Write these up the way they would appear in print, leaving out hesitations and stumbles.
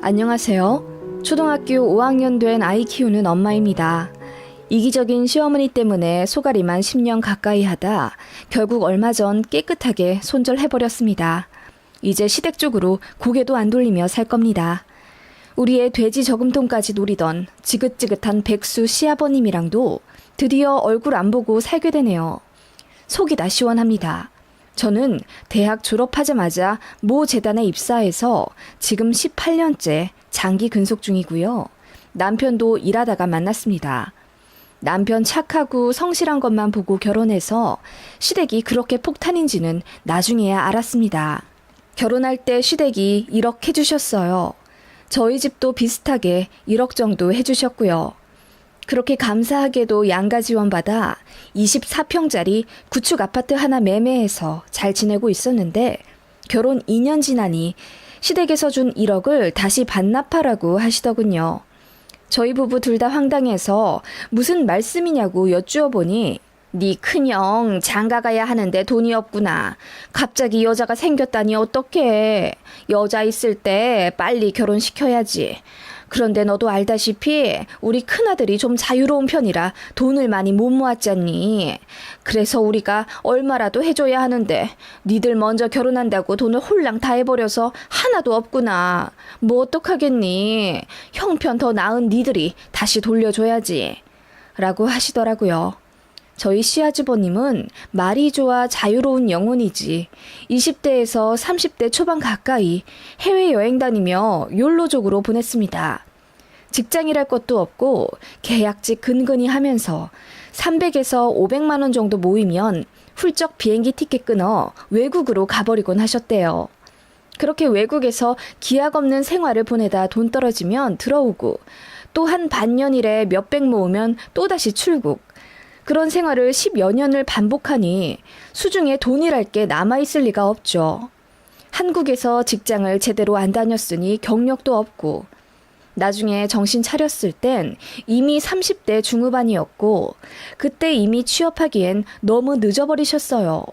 안녕하세요. 초등학교 5학년 된 아이 키우는 엄마입니다. 이기적인 시어머니 때문에 소가리만 10년 가까이 하다 결국 얼마 전 깨끗하게 손절해버렸습니다. 이제 시댁 쪽으로 고개도 안 돌리며 살 겁니다. 우리의 돼지 저금통까지 노리던 지긋지긋한 백수 시아버님이랑도 드디어 얼굴 안 보고 살게 되네요. 속이 다 시원합니다. 저는 대학 졸업하자마자 모 재단에 입사해서 지금 18년째 장기 근속 중이고요. 남편도 일하다가 만났습니다. 남편 착하고 성실한 것만 보고 결혼해서 시댁이 그렇게 폭탄인지는 나중에야 알았습니다. 결혼할 때 시댁이 1억 해주셨어요. 저희 집도 비슷하게 1억 정도 해주셨고요. 그렇게 감사하게도 양가 지원받아 24평짜리 구축 아파트 하나 매매해서 잘 지내고 있었는데 결혼 2년 지나니 시댁에서 준 1억을 다시 반납하라고 하시더군요. 저희 부부 둘 다 황당해서 무슨 말씀이냐고 여쭈어보니 네 큰형 장가 가야 하는데 돈이 없구나. 갑자기 여자가 생겼다니 어떡해. 여자 있을 때 빨리 결혼시켜야지. 그런데 너도 알다시피 우리 큰아들이 좀 자유로운 편이라 돈을 많이 못 모았잖니. 그래서 우리가 얼마라도 해줘야 하는데 니들 먼저 결혼한다고 돈을 홀랑 다 해버려서 하나도 없구나. 뭐 어떡하겠니. 형편 더 나은 니들이 다시 돌려줘야지. 라고 하시더라고요. 저희 시아주버님은 말이 좋아 자유로운 영혼이지 20대에서 30대 초반 가까이 해외여행 다니며 욜로족으로 보냈습니다. 직장이랄 것도 없고 계약직 근근히 하면서 300에서 500만 원 정도 모이면 훌쩍 비행기 티켓 끊어 외국으로 가버리곤 하셨대요. 그렇게 외국에서 기약 없는 생활을 보내다 돈 떨어지면 들어오고 또 한 반년일에 몇백 모으면 또다시 출국. 그런 생활을 10여 년을 반복하니 수중에 돈이랄 게 남아있을 리가 없죠. 한국에서 직장을 제대로 안 다녔으니 경력도 없고 나중에 정신 차렸을 땐 이미 30대 중후반이었고 그때 이미 취업하기엔 너무 늦어버리셨어요.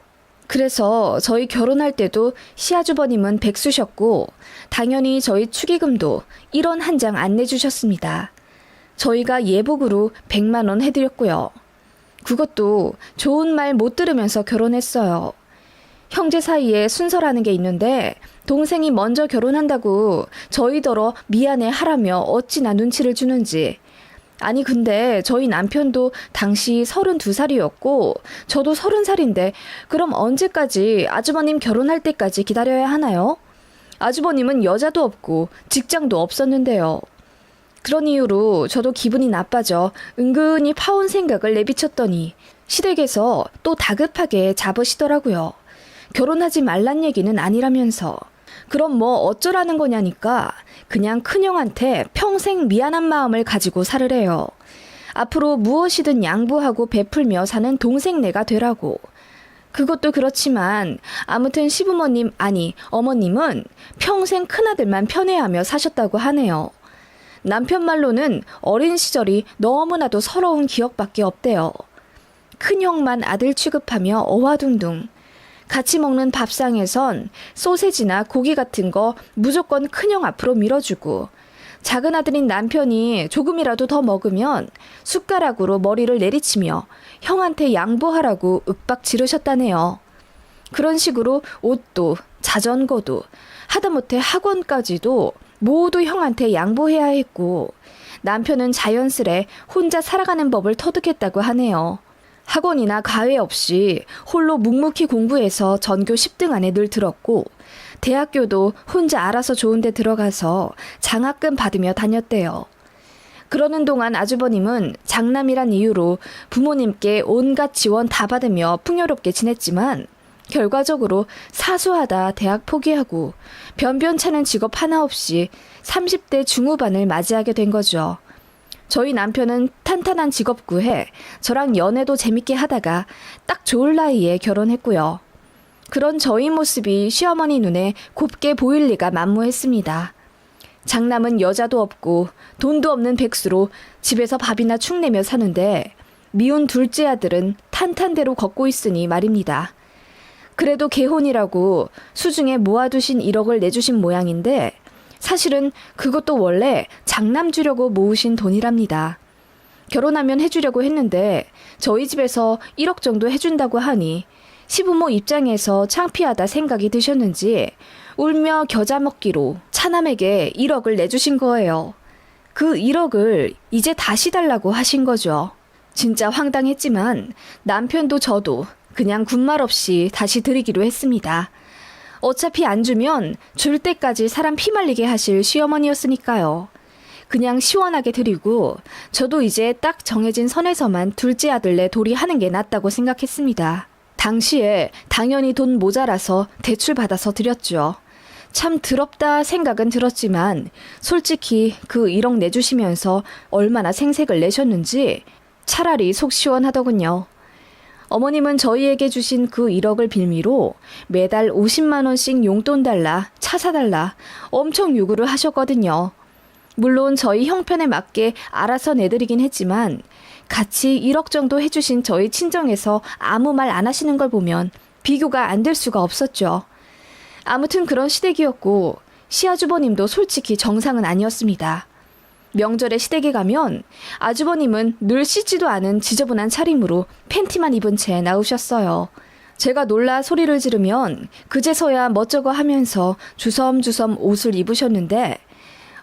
그래서 저희 결혼할 때도 시아주버님은 백수셨고 당연히 저희 축의금도 1원 한 장 안 내주셨습니다. 저희가 예복으로 100만 원 해드렸고요. 그것도 좋은 말 못 들으면서 결혼했어요. 형제 사이에 순서라는 게 있는데 동생이 먼저 결혼한다고 저희더러 미안해 하라며 어찌나 눈치를 주는지. 아니 근데 저희 남편도 당시 32살이었고 저도 30살인데 그럼 언제까지 아주버님 결혼할 때까지 기다려야 하나요? 아주버님은 여자도 없고 직장도 없었는데요. 그런 이유로 저도 기분이 나빠져 은근히 파혼 생각을 내비쳤더니 시댁에서 또 다급하게 잡으시더라고요. 결혼하지 말란 얘기는 아니라면서. 그럼 뭐 어쩌라는 거냐니까 그냥 큰형한테 평생 미안한 마음을 가지고 살으래요. 앞으로 무엇이든 양보하고 베풀며 사는 동생네가 되라고. 그것도 그렇지만 아무튼 시부모님 아니 어머님은 평생 큰아들만 편애하며 사셨다고 하네요. 남편 말로는 어린 시절이 너무나도 서러운 기억밖에 없대요. 큰형만 아들 취급하며 어화둥둥. 같이 먹는 밥상에선 소세지나 고기 같은 거 무조건 큰형 앞으로 밀어주고 작은 아들인 남편이 조금이라도 더 먹으면 숟가락으로 머리를 내리치며 형한테 양보하라고 윽박 지르셨다네요. 그런 식으로 옷도 자전거도 하다못해 학원까지도 모두 형한테 양보해야 했고 남편은 자연스레 혼자 살아가는 법을 터득했다고 하네요. 학원이나 과외 없이 홀로 묵묵히 공부해서 전교 10등 안에 늘 들었고 대학교도 혼자 알아서 좋은 데 들어가서 장학금 받으며 다녔대요. 그러는 동안 아주버님은 장남이란 이유로 부모님께 온갖 지원 다 받으며 풍요롭게 지냈지만 결과적으로 사수하다 대학 포기하고 변변찮은 직업 하나 없이 30대 중후반을 맞이하게 된 거죠. 저희 남편은 탄탄한 직업 구해 저랑 연애도 재밌게 하다가 딱 좋을 나이에 결혼했고요. 그런 저희 모습이 시어머니 눈에 곱게 보일 리가 만무했습니다. 장남은 여자도 없고 돈도 없는 백수로 집에서 밥이나 축 내며 사는데 미운 둘째 아들은 탄탄대로 걷고 있으니 말입니다. 그래도 개혼이라고 수중에 모아두신 1억을 내주신 모양인데 사실은 그것도 원래 장남 주려고 모으신 돈이랍니다. 결혼하면 해주려고 했는데 저희 집에서 1억 정도 해준다고 하니 시부모 입장에서 창피하다 생각이 드셨는지 울며 겨자 먹기로 차남에게 1억을 내주신 거예요. 그 1억을 이제 다시 달라고 하신 거죠. 진짜 황당했지만 남편도 저도 그냥 군말 없이 다시 드리기로 했습니다. 어차피 안 주면 줄 때까지 사람 피말리게 하실 시어머니였으니까요. 그냥 시원하게 드리고 저도 이제 딱 정해진 선에서만 둘째 아들네 도리 하는 게 낫다고 생각했습니다. 당시에 당연히 돈 모자라서 대출 받아서 드렸죠. 참 더럽다 생각은 들었지만 솔직히 그 1억 내주시면서 얼마나 생색을 내셨는지 차라리 속 시원하더군요. 어머님은 저희에게 주신 그 1억을 빌미로 매달 50만 원씩 용돈 달라, 차 사달라 엄청 요구를 하셨거든요. 물론 저희 형편에 맞게 알아서 내드리긴 했지만 같이 1억 정도 해주신 저희 친정에서 아무 말 안 하시는 걸 보면 비교가 안 될 수가 없었죠. 아무튼 그런 시댁이었고 시아주버님도 솔직히 정상은 아니었습니다. 명절에 시댁에 가면 아주버님은 늘 씻지도 않은 지저분한 차림으로 팬티만 입은 채 나오셨어요. 제가 놀라 소리를 지르면 그제서야 멋쩍어 하면서 주섬주섬 옷을 입으셨는데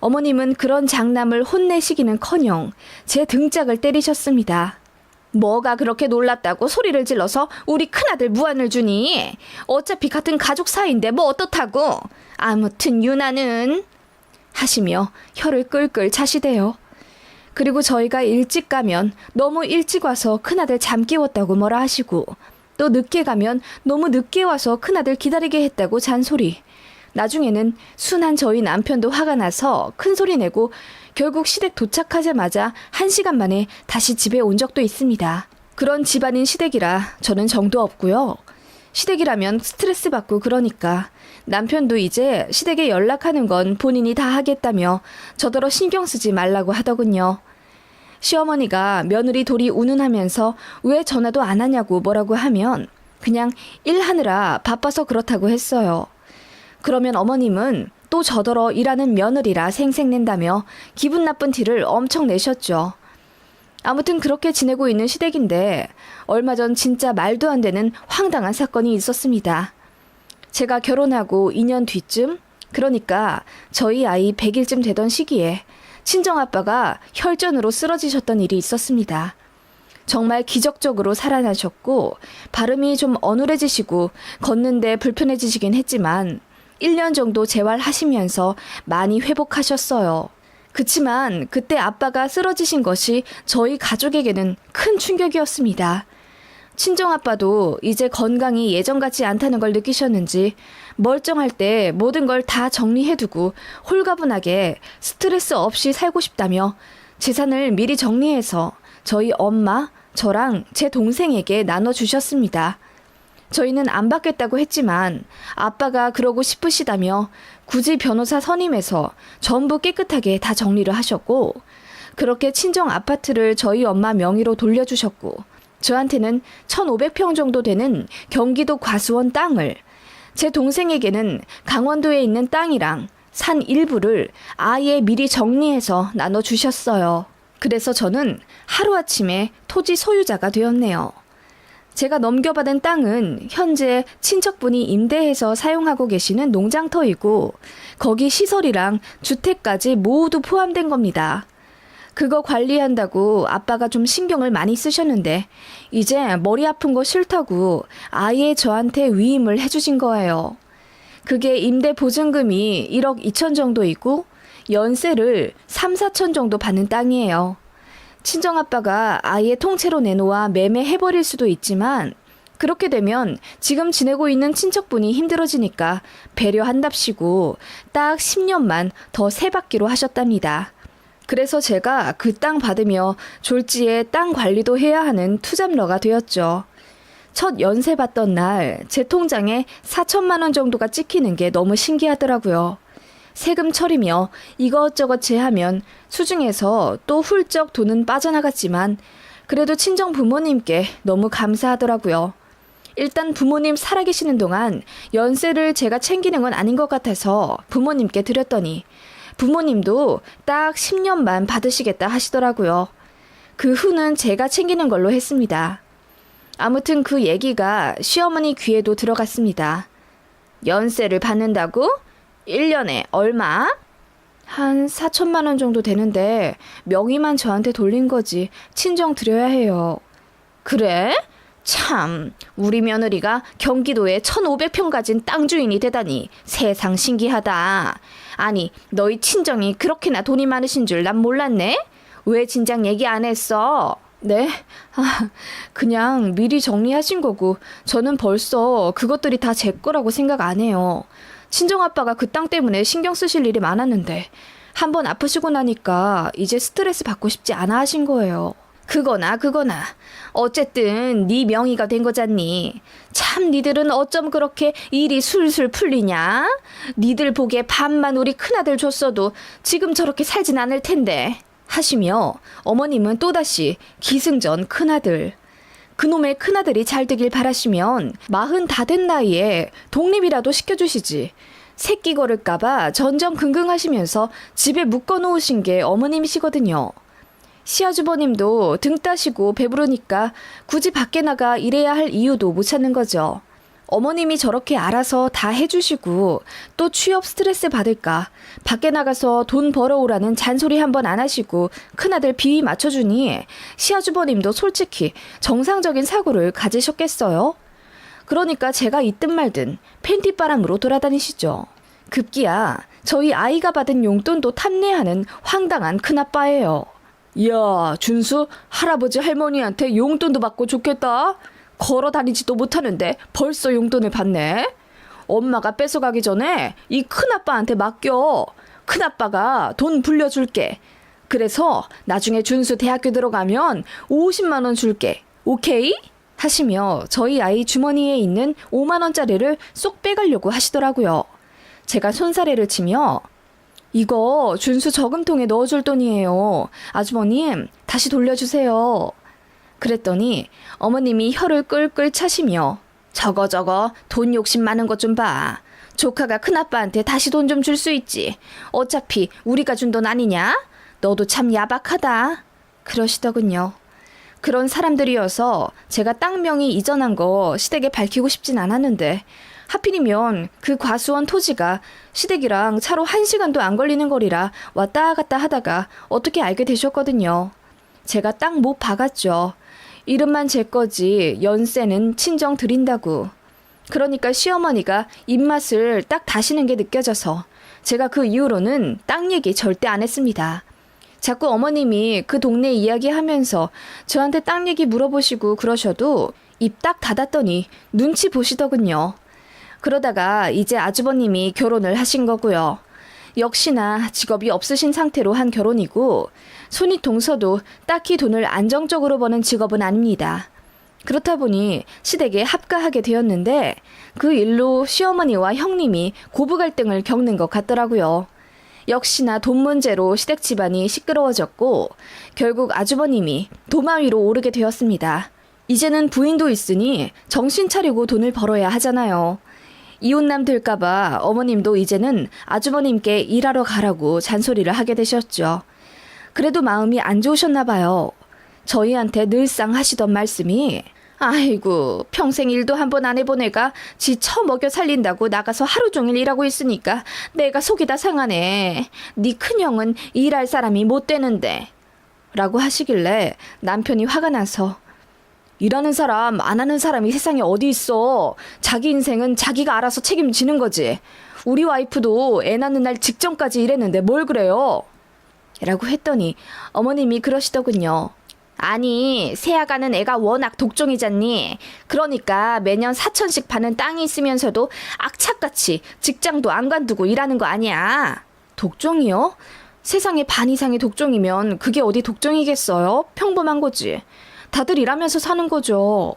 어머님은 그런 장남을 혼내시기는커녕 제 등짝을 때리셨습니다. 뭐가 그렇게 놀랐다고 소리를 질러서 우리 큰아들 무안을 주니? 어차피 같은 가족 사이인데 뭐 어떻다고? 아무튼 유나는 하시며 혀를 끌끌 차시대요. 그리고 저희가 일찍 가면 너무 일찍 와서 큰아들 잠 깨웠다고 뭐라 하시고 또 늦게 가면 너무 늦게 와서 큰아들 기다리게 했다고 잔소리. 나중에는 순한 저희 남편도 화가 나서 큰소리 내고 결국 시댁 도착하자마자 1시간 만에 다시 집에 온 적도 있습니다. 그런 집안인 시댁이라 저는 정도 없고요. 시댁이라면 스트레스 받고 그러니까 남편도 이제 시댁에 연락하는 건 본인이 다 하겠다며 저더러 신경 쓰지 말라고 하더군요. 시어머니가 며느리 돌이 운운하면서 왜 전화도 안 하냐고 뭐라고 하면 그냥 일하느라 바빠서 그렇다고 했어요. 그러면 어머님은 또 저더러 일하는 며느리라 생색낸다며 기분 나쁜 티를 엄청 내셨죠. 아무튼 그렇게 지내고 있는 시댁인데 얼마 전 진짜 말도 안 되는 황당한 사건이 있었습니다. 제가 결혼하고 2년 뒤쯤, 그러니까 저희 아이 100일쯤 되던 시기에 친정아빠가 혈전으로 쓰러지셨던 일이 있었습니다. 정말 기적적으로 살아나셨고 발음이 좀 어눌해지시고 걷는데 불편해지시긴 했지만 1년 정도 재활하시면서 많이 회복하셨어요. 그치만 그때 아빠가 쓰러지신 것이 저희 가족에게는 큰 충격이었습니다. 친정아빠도 이제 건강이 예전 같지 않다는 걸 느끼셨는지 멀쩡할 때 모든 걸 다 정리해두고 홀가분하게 스트레스 없이 살고 싶다며 재산을 미리 정리해서 저희 엄마, 저랑 제 동생에게 나눠주셨습니다. 저희는 안 받겠다고 했지만 아빠가 그러고 싶으시다며 굳이 변호사 선임해서 전부 깨끗하게 다 정리를 하셨고 그렇게 친정 아파트를 저희 엄마 명의로 돌려주셨고 저한테는 1,500평 정도 되는 경기도 과수원 땅을, 제 동생에게는 강원도에 있는 땅이랑 산 일부를 아예 미리 정리해서 나눠주셨어요. 그래서 저는 하루아침에 토지 소유자가 되었네요. 제가 넘겨받은 땅은 현재 친척분이 임대해서 사용하고 계시는 농장터이고 거기 시설이랑 주택까지 모두 포함된 겁니다. 그거 관리한다고 아빠가 좀 신경을 많이 쓰셨는데 이제 머리 아픈 거 싫다고 아예 저한테 위임을 해주신 거예요. 그게 임대 보증금이 1억 2천 정도이고 연세를 3, 4천 정도 받는 땅이에요. 친정아빠가 아예 통째로 내놓아 매매해버릴 수도 있지만 그렇게 되면 지금 지내고 있는 친척분이 힘들어지니까 배려한답시고 딱 10년만 더 세받기로 하셨답니다. 그래서 제가 그 땅 받으며 졸지에 땅 관리도 해야 하는 투잡러가 되었죠. 첫 연세 받던 날 제 통장에 4천만 원 정도가 찍히는 게 너무 신기하더라고요. 세금 처리며 이것저것 제하면 수중에서 또 훌쩍 돈은 빠져나갔지만 그래도 친정 부모님께 너무 감사하더라고요. 일단 부모님 살아계시는 동안 연세를 제가 챙기는 건 아닌 것 같아서 부모님께 드렸더니 부모님도 딱 10년만 받으시겠다 하시더라고요. 그 후는 제가 챙기는 걸로 했습니다. 아무튼 그 얘기가 시어머니 귀에도 들어갔습니다. 연세를 받는다고? 1년에 얼마? 한 4천만 원 정도 되는데 명의만 저한테 돌린 거지 친정 드려야 해요. 그래? 참, 우리 며느리가 경기도에 1,500평 가진 땅 주인이 되다니 세상 신기하다. 아니, 너희 친정이 그렇게나 돈이 많으신 줄 난 몰랐네? 왜 진작 얘기 안 했어? 네? 그냥 미리 정리하신 거고 저는 벌써 그것들이 다 제 거라고 생각 안 해요. 친정아빠가 그 땅 때문에 신경 쓰실 일이 많았는데 한번 아프시고 나니까 이제 스트레스 받고 싶지 않아 하신 거예요. 그거나 어쨌든 네 명의가 된 거잖니. 참 니들은 어쩜 그렇게 일이 술술 풀리냐? 니들 보기에 반만 우리 큰아들 줬어도 지금 저렇게 살진 않을 텐데 하시며 어머님은 또다시 기승전 큰아들. 그놈의 큰아들이 잘 되길 바라시면 40 다 된 나이에 독립이라도 시켜주시지. 새끼 거를까봐 전전긍긍하시면서 집에 묶어놓으신 게 어머님이시거든요. 시아주버님도 등 따시고 배부르니까 굳이 밖에 나가 일해야 할 이유도 못 찾는 거죠. 어머님이 저렇게 알아서 다 해주시고 또 취업 스트레스 받을까 밖에 나가서 돈 벌어오라는 잔소리 한번 안 하시고 큰아들 비위 맞춰주니 시아주버님도 솔직히 정상적인 사고를 가지셨겠어요? 그러니까 제가 있든 말든 팬티바람으로 돌아다니시죠. 급기야 저희 아이가 받은 용돈도 탐내하는 황당한 큰아빠예요. 야, 준수 할아버지 할머니한테 용돈도 받고 좋겠다. 걸어 다니지도 못하는데 벌써 용돈을 받네. 엄마가 뺏어가기 전에 이 큰아빠한테 맡겨. 큰아빠가 돈 불려줄게. 그래서 나중에 준수 대학교 들어가면 50만 원 줄게. 오케이? 하시며 저희 아이 주머니에 있는 5만 원짜리를 쏙 빼가려고 하시더라고요. 제가 손사래를 치며 이거 준수 저금통에 넣어줄 돈이에요. 아주버님 다시 돌려주세요. 그랬더니 어머님이 혀를 끌끌 차시며 저거 돈 욕심 많은 것 좀 봐. 조카가 큰아빠한테 다시 돈 좀 줄 수 있지. 어차피 우리가 준 돈 아니냐? 너도 참 야박하다. 그러시더군요. 그런 사람들이어서 제가 땅 명의 이전한 거 시댁에 밝히고 싶진 않았는데 하필이면 그 과수원 토지가 시댁이랑 차로 1시간도 안 걸리는 거리라 왔다 갔다 하다가 어떻게 알게 되셨거든요. 제가 땅 못 박았죠. 이름만 제 거지 연세는 친정 드린다고. 그러니까 시어머니가 입맛을 딱 다시는 게 느껴져서 제가 그 이후로는 땅 얘기 절대 안 했습니다. 자꾸 어머님이 그 동네 이야기하면서 저한테 땅 얘기 물어보시고 그러셔도 입 딱 닫았더니 눈치 보시더군요. 그러다가 이제 아주버님이 결혼을 하신 거고요. 역시나 직업이 없으신 상태로 한 결혼이고 손이 동서도 딱히 돈을 안정적으로 버는 직업은 아닙니다. 그렇다 보니 시댁에 합가하게 되었는데 그 일로 시어머니와 형님이 고부 갈등을 겪는 것 같더라고요. 역시나 돈 문제로 시댁 집안이 시끄러워졌고 결국 아주버님이 도마 위로 오르게 되었습니다. 이제는 부인도 있으니 정신 차리고 돈을 벌어야 하잖아요. 이혼남 될까봐 어머님도 이제는 아주버님께 일하러 가라고 잔소리를 하게 되셨죠. 그래도 마음이 안 좋으셨나 봐요. 저희한테 늘상 하시던 말씀이 아이고 평생 일도 한번 안 해본 애가 지 처먹여 살린다고 나가서 하루 종일 일하고 있으니까 내가 속이 다 상하네. 네 큰형은 일할 사람이 못 되는데 라고 하시길래 남편이 화가 나서 일하는 사람 안 하는 사람이 세상에 어디 있어. 자기 인생은 자기가 알아서 책임지는 거지. 우리 와이프도 애 낳는 날 직전까지 일했는데 뭘 그래요? 라고 했더니 어머님이 그러시더군요. 아니 새아가는 애가 워낙 독종이잖니. 그러니까 매년 4천씩 받는 땅이 있으면서도 악착같이 직장도 안 관두고 일하는 거 아니야. 독종이요? 세상에 반 이상의 독종이면 그게 어디 독종이겠어요? 평범한 거지. 다들 일하면서 사는 거죠.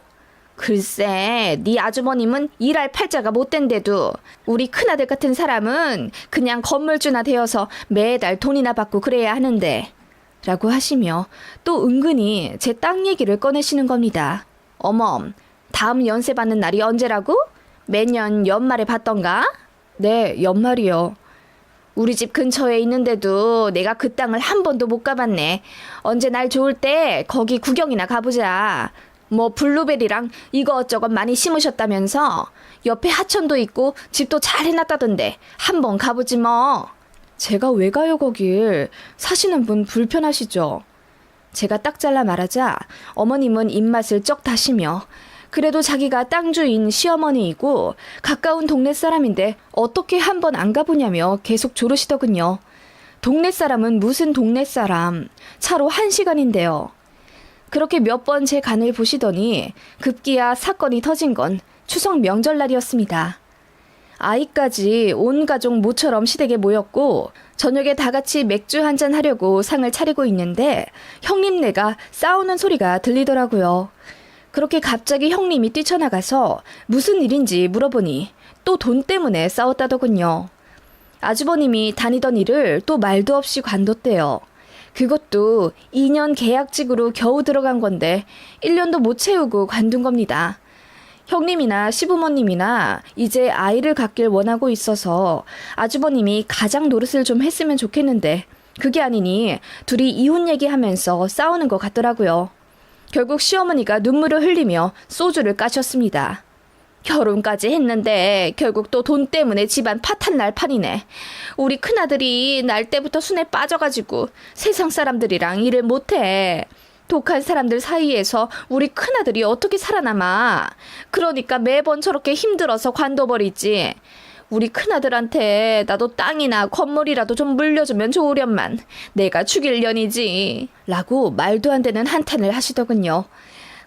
글쎄, 네 아주버님은 일할 팔자가 못 된데도 우리 큰아들 같은 사람은 그냥 건물주나 되어서 매달 돈이나 받고 그래야 하는데 라고 하시며 또 은근히 제 땅 얘기를 꺼내시는 겁니다. 어멈, 다음 연세 받는 날이 언제라고? 매년 연말에 받던가? 네, 연말이요. 우리 집 근처에 있는데도 내가 그 땅을 한 번도 못 가봤네. 언제 날 좋을 때 거기 구경이나 가보자. 뭐 블루베리랑 이것저것 많이 심으셨다면서? 옆에 하천도 있고 집도 잘 해놨다던데 한번 가보지 뭐. 제가 왜 가요 거길? 사시는 분 불편하시죠? 제가 딱 잘라 말하자 어머님은 입맛을 쩍 다시며 그래도 자기가 땅 주인 시어머니이고 가까운 동네 사람인데 어떻게 한번 안 가보냐며 계속 조르시더군요. 동네 사람은 무슨 동네 사람? 차로 1시간인데요. 그렇게 몇 번 제 간을 보시더니 급기야 사건이 터진 건 추석 명절날이었습니다. 아이까지 온 가족 모처럼 시댁에 모였고 저녁에 다 같이 맥주 한잔 하려고 상을 차리고 있는데 형님네가 싸우는 소리가 들리더라고요. 그렇게 갑자기 형님이 뛰쳐나가서 무슨 일인지 물어보니 또 돈 때문에 싸웠다더군요. 아주버님이 다니던 일을 또 말도 없이 관뒀대요. 그것도 2년 계약직으로 겨우 들어간 건데 1년도 못 채우고 관둔 겁니다. 형님이나 시부모님이나 이제 아이를 갖길 원하고 있어서 아주버님이 가장 노릇을 좀 했으면 좋겠는데 그게 아니니 둘이 이혼 얘기하면서 싸우는 것 같더라고요. 결국 시어머니가 눈물을 흘리며 소주를 까셨습니다. 결혼까지 했는데 결국 또 돈 때문에 집안 파탄 날 판이네. 우리 큰아들이 날 때부터 순에 빠져가지고 세상 사람들이랑 일을 못해. 독한 사람들 사이에서 우리 큰아들이 어떻게 살아남아. 그러니까 매번 저렇게 힘들어서 관둬버리지. 우리 큰아들한테 나도 땅이나 건물이라도 좀 물려주면 좋으련만. 내가 죽일 년이지. 라고 말도 안 되는 한탄을 하시더군요.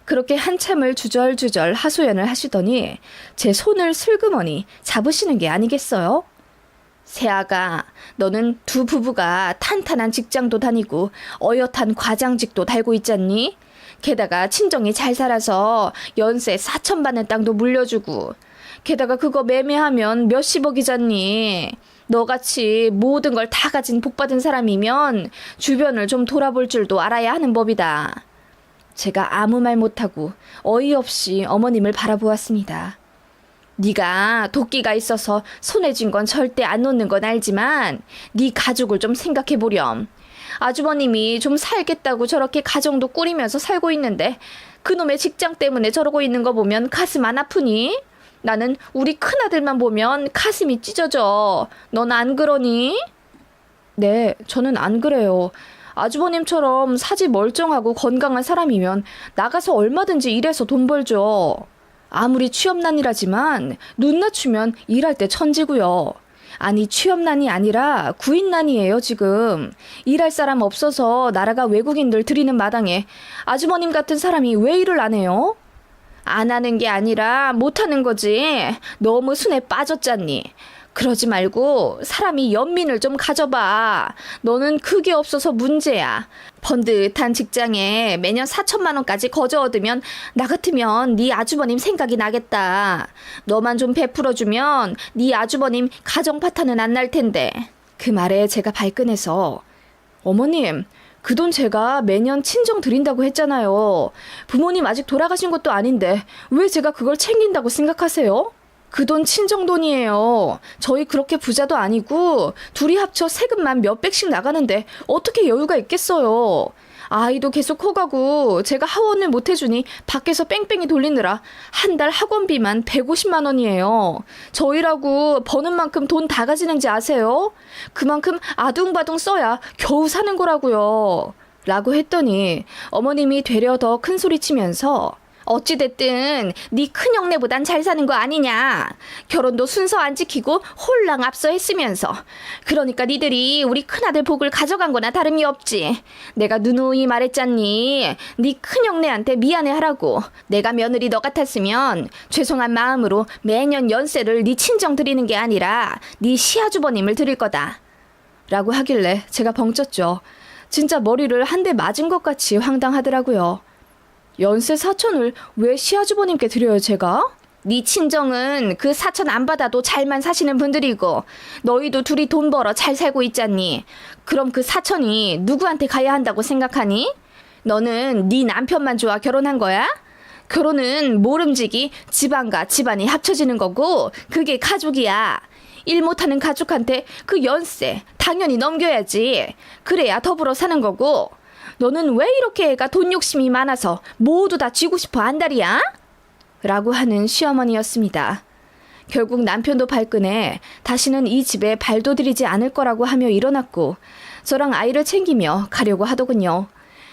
그렇게 한참을 주절주절 하소연을 하시더니 제 손을 슬그머니 잡으시는 게 아니겠어요? 새아가, 너는 두 부부가 탄탄한 직장도 다니고 어엿한 과장직도 달고 있잖니? 게다가 친정이 잘 살아서 연세 4천 받는 땅도 물려주고 게다가 그거 매매하면 몇십억이잖니. 너같이 모든 걸 다 가진 복받은 사람이면 주변을 좀 돌아볼 줄도 알아야 하는 법이다. 제가 아무 말 못하고 어이없이 어머님을 바라보았습니다. 네가 도끼가 있어서 손에 쥔 건 절대 안 놓는 건 알지만 네 가족을 좀 생각해보렴. 아주버님이 좀 살겠다고 저렇게 가정도 꾸리면서 살고 있는데 그놈의 직장 때문에 저러고 있는 거 보면 가슴 안 아프니? 나는 우리 큰아들만 보면 가슴이 찢어져. 넌 안 그러니? 네, 저는 안 그래요. 아주버님처럼 사지 멀쩡하고 건강한 사람이면 나가서 얼마든지 일해서 돈 벌죠. 아무리 취업난이라지만 눈 낮추면 일할 때 천지고요. 아니 취업난이 아니라 구인난이에요 지금. 일할 사람 없어서 나라가 외국인들 들이는 마당에 아주버님 같은 사람이 왜 일을 안 해요? 안 하는 게 아니라 못 하는 거지. 너무 순에 빠졌잖니. 그러지 말고 사람이 연민을 좀 가져봐. 너는 그게 없어서 문제야. 번듯한 직장에 매년 4천만 원까지 거저 얻으면 나 같으면 네 아주버님 생각이 나겠다. 너만 좀 베풀어주면 네 아주버님 가정 파탄은 안 날 텐데. 그 말에 제가 발끈해서 어머님, 그 돈 제가 매년 친정 드린다고 했잖아요. 부모님 아직 돌아가신 것도 아닌데 왜 제가 그걸 챙긴다고 생각하세요? 그 돈 친정 돈이에요. 저희 그렇게 부자도 아니고 둘이 합쳐 세금만 몇백씩 나가는데 어떻게 여유가 있겠어요. 아이도 계속 커가고 제가 하원을 못 해주니 밖에서 뺑뺑이 돌리느라 한 달 학원비만 150만 원이에요. 저희라고 버는 만큼 돈 다 가지는지 아세요? 그만큼 아둥바둥 써야 겨우 사는 거라고요. 라고 했더니 어머님이 되려 더 큰 소리 치면서 어찌됐든 네 큰형네보단 잘 사는 거 아니냐. 결혼도 순서 안 지키고 홀랑 앞서 했으면서. 그러니까 니들이 우리 큰아들 복을 가져간 거나 다름이 없지. 내가 누누이 말했잖니. 네 큰형네한테 미안해하라고. 내가 며느리 너 같았으면 죄송한 마음으로 매년 연세를 네 친정 드리는 게 아니라 네 시아주버님을 드릴 거다. 라고 하길래 제가 벙쪘죠. 진짜 머리를 한 대 맞은 것 같이 황당하더라고요. 연세 4천을 왜 시아주버님께 드려요 제가? 네 친정은 그 4천 안 받아도 잘만 사시는 분들이고 너희도 둘이 돈 벌어 잘 살고 있잖니. 그럼 그 4천이 누구한테 가야 한다고 생각하니? 너는 네 남편만 좋아 결혼한 거야? 결혼은 모름지기 집안과 집안이 합쳐지는 거고 그게 가족이야. 일 못하는 가족한테 그 연세 당연히 넘겨야지. 그래야 더불어 사는 거고. 너는 왜 이렇게 애가 돈 욕심이 많아서 모두 다 쥐고 싶어 안달이야? 라고 하는 시어머니였습니다. 결국 남편도 발끈해 다시는 이 집에 발도 들이지 않을 거라고 하며 일어났고 저랑 아이를 챙기며 가려고 하더군요.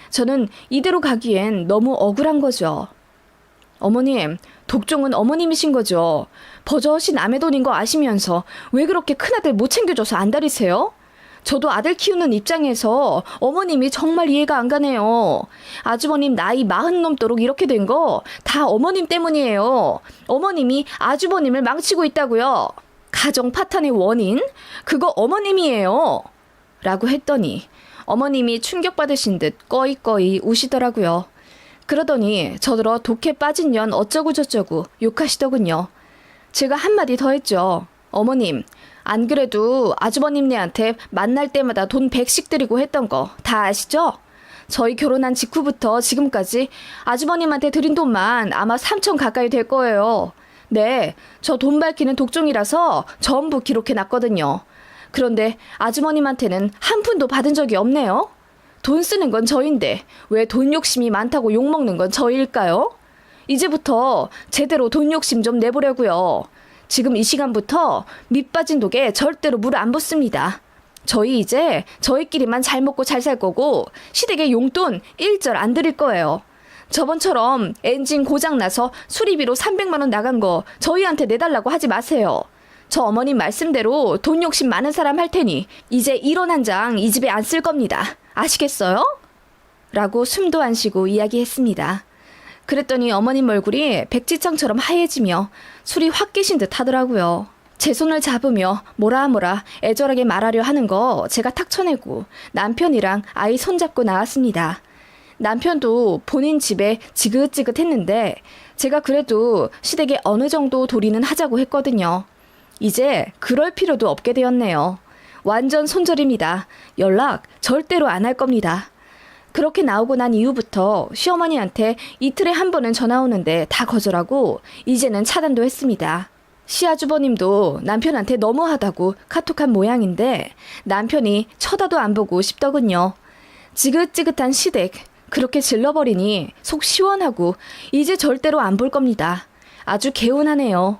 저는 이대로 가기엔 너무 억울한 거죠. 어머님, 독종은 어머님이신 거죠. 버젓이 남의 돈인 거 아시면서 왜 그렇게 큰아들 못 챙겨줘서 안달이세요? 저도 아들 키우는 입장에서 어머님이 정말 이해가 안 가네요. 아주버님 나이 40 넘도록 이렇게 된 거 다 어머님 때문이에요. 어머님이 아주버님을 망치고 있다고요. 가정 파탄의 원인? 그거 어머님이에요. 라고 했더니 어머님이 충격받으신 듯 꺼이꺼이 우시더라고요. 그러더니 저더러 독해 빠진 년 어쩌고 저쩌고 욕하시더군요. 제가 한마디 더 했죠. 어머님, 안 그래도 아주버님네한테 만날 때마다 돈 100씩 드리고 했던 거 다 아시죠? 저희 결혼한 직후부터 지금까지 아주버님한테 드린 돈만 아마 3천 가까이 될 거예요. 네, 저 돈 밝히는 독종이라서 전부 기록해 놨거든요. 그런데 아주머님한테는 한 푼도 받은 적이 없네요. 돈 쓰는 건 저인데 왜 돈 욕심이 많다고 욕먹는 건 저일까요? 이제부터 제대로 돈 욕심 좀 내보려고요. 지금 이 시간부터 밑 빠진 독에 절대로 물 안 붓습니다. 저희 이제 저희끼리만 잘 먹고 잘 살 거고 시댁에 용돈 1절 안 드릴 거예요. 저번처럼 엔진 고장나서 수리비로 300만 원 나간 거 저희한테 내달라고 하지 마세요. 저 어머님 말씀대로 돈 욕심 많은 사람 할 테니 이제 1원 한 장 이 집에 안 쓸 겁니다. 아시겠어요? 라고 숨도 안 쉬고 이야기했습니다. 그랬더니 어머님 얼굴이 백지장처럼 하얘지며 술이 확 깨신 듯 하더라고요. 제 손을 잡으며 뭐라 애절하게 말하려 하는 거 제가 탁 쳐내고 남편이랑 아이 손잡고 나왔습니다. 남편도 본인 집에 지긋지긋했는데 제가 그래도 시댁에 어느 정도 도리는 하자고 했거든요. 이제 그럴 필요도 없게 되었네요. 완전 손절입니다. 연락 절대로 안 할 겁니다. 그렇게 나오고 난 이후부터 시어머니한테 이틀에 한 번은 전화 오는데 다 거절하고 이제는 차단도 했습니다. 시아주버님도 남편한테 너무하다고 카톡한 모양인데 남편이 쳐다도 안 보고 싶더군요. 지긋지긋한 시댁 그렇게 질러버리니 속 시원하고 이제 절대로 안 볼 겁니다. 아주 개운하네요.